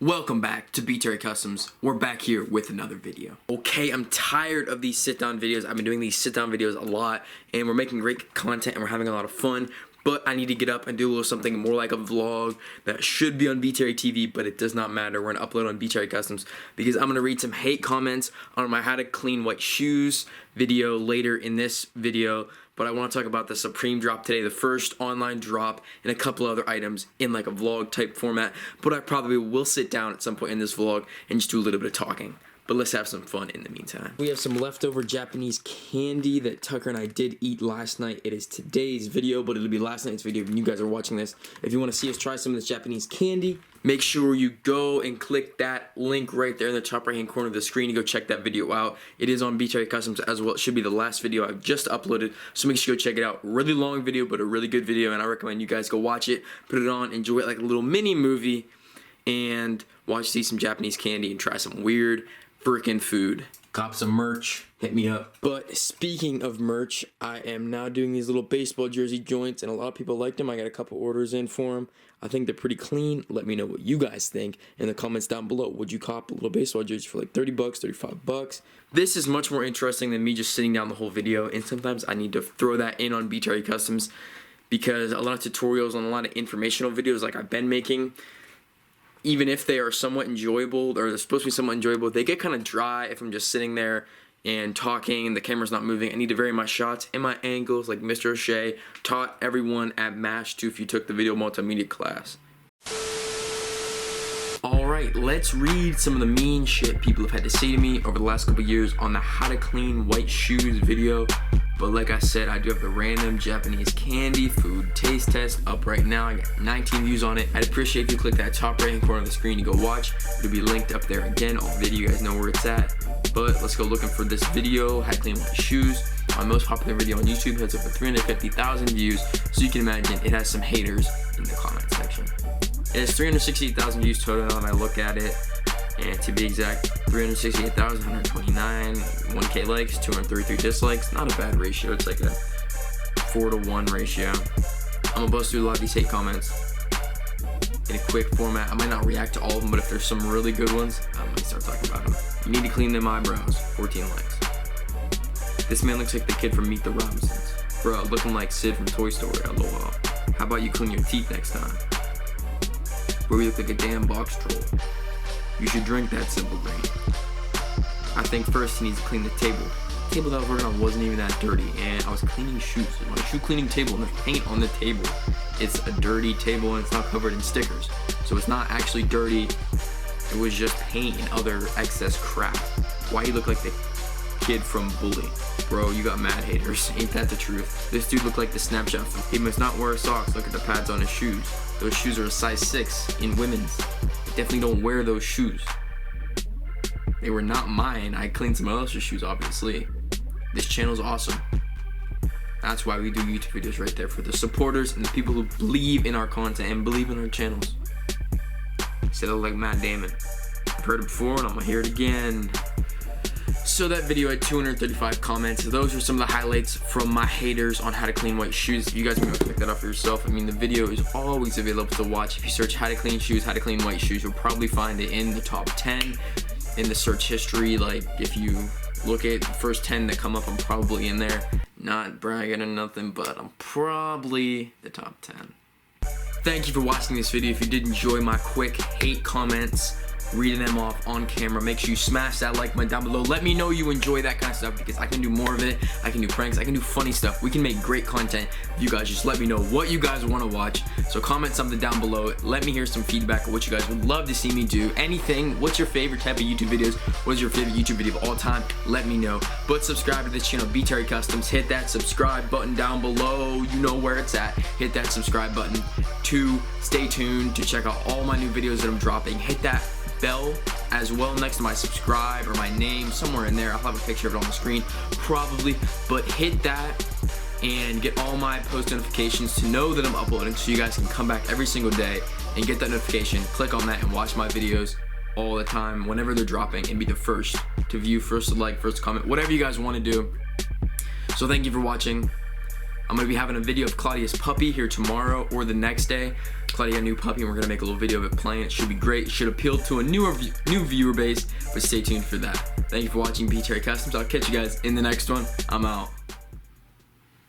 Welcome back to BTR Customs. We're back here with another video. Okay, I'm tired of these sit-down videos. I've been doing these sit-down videos a lot, and we're making great content, and we're having a lot of fun, but I need to get up and do a little something more like a vlog that should be on BTR TV, but it does not matter. We're gonna upload on BTR Customs because I'm gonna read some hate comments on my how to clean white shoes video later in this video. But I want to talk about the Supreme drop today, the first online drop, and a couple other items in like a vlog type format. But I probably will sit down at some point in this vlog and just do a little bit of talking. But let's have some fun in the meantime. We have some leftover Japanese candy that Tucker and I did eat last night. It is today's video, but it'll be last night's video when you guys are watching this. If you want to see us try some of this Japanese candy, make sure you go and click that link right there in the top right hand corner of the screen and go check that video out. It is on BTR Customs as well. It should be the last video I've just uploaded, so make sure you go check it out. Really long video, but a really good video, and I recommend you guys go watch it, put it on, enjoy it like a little mini movie, and see some Japanese candy and try some weird freaking food. Cop some merch, hit me up. But speaking of merch, I am now doing these little baseball jersey joints, and a lot of people liked them. I got a couple orders in for them. I think they're pretty clean. Let me know what you guys think in the comments down below. Would you cop a little baseball jersey for like 30 bucks, 35 bucks? This is much more interesting than me just sitting down the whole video, and sometimes I need to throw that in on BTR Customs because a lot of tutorials and a lot of informational videos like I've been making, even if they are somewhat enjoyable, or they're supposed to be somewhat enjoyable, they get kind of dry if I'm just sitting there and talking and the camera's not moving. I need to vary my shots and my angles like Mr. O'Shea taught everyone at MASH 2 if you took the video multimedia class. Alright, let's read some of the mean shit people have had to say to me over the last couple years on the how to clean white shoes video. But like I said, I do have the random Japanese candy food taste test up right now. I got 19 views on it. I'd appreciate if you click that top right hand corner of the screen to go watch. It'll be linked up there again. All video, you guys know where it's at. But let's go looking for this video, how to clean white shoes. My most popular video on YouTube has over 350,000 views. So you can imagine it has some haters in the comment section. It has 368,000 views total now that I look at it. And to be exact, 368,129, 1K likes, 233 dislikes. Not a bad ratio. It's like a 4-to-1 ratio. I'm gonna bust through a lot of these hate comments in a quick format. I might not react to all of them, but if there's some really good ones, I might start talking about them. You need to clean them eyebrows. 14 likes. This man looks like the kid from Meet the Robinsons. Bro, looking like Sid from Toy Story. LOL. How about you clean your teeth next time? Bro, you look like a damn box troll. You should drink that simple drink. I think first he needs to clean the table. The table that I was working on wasn't even that dirty, and I was cleaning shoes. My shoe cleaning table, and there's paint on the table. It's a dirty table, and it's not covered in stickers. So it's not actually dirty. It was just paint and other excess crap. Why you look like the kid from Bully? Bro, you got mad haters. Ain't that the truth? This dude looked like the Snapchat. He must not wear socks. Look at the pads on his shoes. Those shoes are a size 6 in women's. Definitely don't wear those shoes. They were not mine. I cleaned someone else's shoes, obviously. This channel's awesome. That's why we do YouTube videos right there, for the supporters and the people who believe in our content and believe in our channels. Say they look like Matt Damon. I've heard it before and I'm gonna hear it again. So that video had 235 comments. Those are some of the highlights from my haters on how to clean white shoes. If you guys want to pick that up for yourself, I mean, the video is always available to watch. If you search how to clean shoes, how to clean white shoes, you'll probably find it in the top 10 in the search history. Like, if you look at the first 10 that come up, I'm probably in there. Not bragging or nothing, but I'm probably the top 10. Thank you for watching this video. If you did enjoy my quick hate comments, reading them off on camera, make sure you smash that like button down below. Let me know you enjoy that kind of stuff because I can do more of it. I can do pranks, I can do funny stuff. We can make great content. You guys just let me know what you guys want to watch. So comment something down below. Let me hear some feedback of what you guys would love to see me do. Anything. What's your favorite type of YouTube videos? What is your favorite YouTube video of all time? Let me know. But subscribe to this channel, BTR Customs. Hit that subscribe button down below. You know where it's at. Hit that subscribe button to stay tuned to check out all my new videos that I'm dropping. Hit that bell as well next to my subscribe or my name, somewhere in there. I'll have a picture of it on the screen probably, but hit that and get all my post notifications to know that I'm uploading, so you guys can come back every single day and get that notification, click on that and watch my videos all the time whenever they're dropping and be the first to view, first to like, first to comment, whatever you guys want to do. So thank you for watching. I'm gonna be having a video of Claudia's puppy here tomorrow or the next day. Claudia got a new puppy and we're gonna make a little video of it playing. It should be great. It should appeal to a new viewer base, but stay tuned for that. Thank you for watching B Terry Customs. I'll catch you guys in the next one. I'm out.